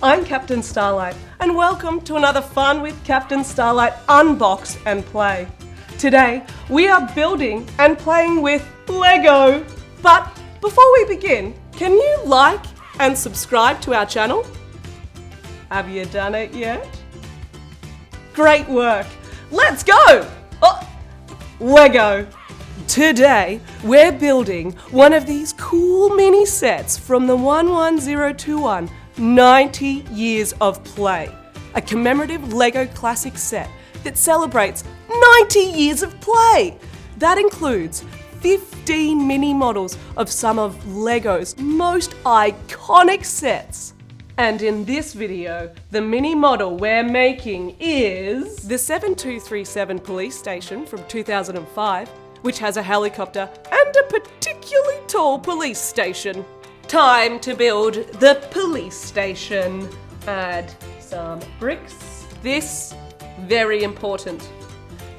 I'm Captain Starlight, and welcome to another Fun with Captain Starlight Unbox and Play. Today, we are building and playing with Lego. But before we begin, can you like and subscribe to our channel? Have you done it yet? Great work! Let's go! Lego! Today, we're building one of these cool mini sets from the 11021 90 Years of Play, a commemorative Lego classic set that celebrates 90 years of play. That includes 15 mini models of some of Lego's most iconic sets. And in this video, the mini model we're making is the 7237 police station from 2005, which has a helicopter and a particularly tall police station. Time to build the police station. Add some bricks. This, very important.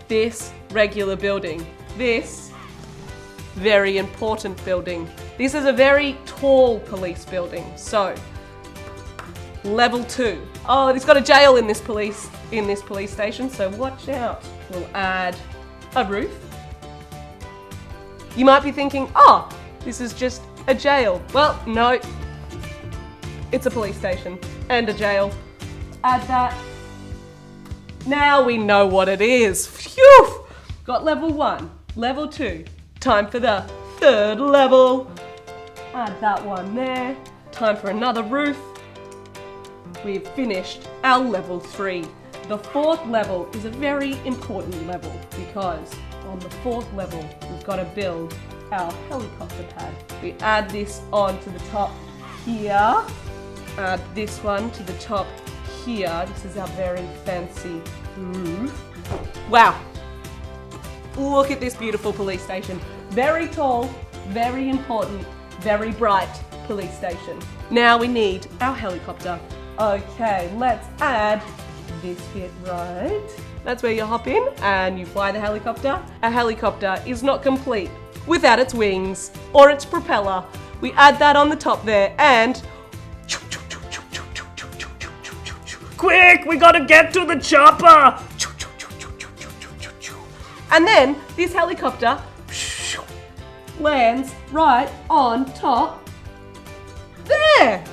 This, regular building. This, very important building. This is a very tall police building, so level 2. Oh, it's got a jail in this police station, so watch out. We'll add a roof. You might be thinking, oh, this is just a jail. Well, no. It's a police station and a jail. Add that. Now we know what it is. Phew! Got level 1, level 2. Time for the 3rd level. Add that one there. Time for another roof. We've finished our level 3. The 4th level is a very important level because on the 4th level, we've got to build our helicopter pad. We add this onto the top here. Add this one to the top here. This is our very fancy roof. Wow. Look at this beautiful police station. Very tall, very important, very bright police station. Now we need our helicopter. Okay, let's add this bit right. That's where you hop in and you fly the helicopter. A helicopter is not complete without its wings or its propeller. We add that on the top there and quick, we gotta get to the chopper. And then this helicopter lands right on top there.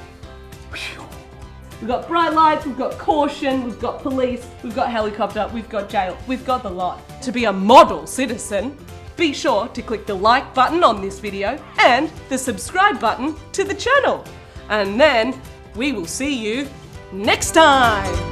We've got bright lights, we've got caution, we've got police, we've got helicopter, we've got jail, we've got the lot. To be a model citizen, be sure to click the like button on this video and the subscribe button to the channel. And then we will see you next time.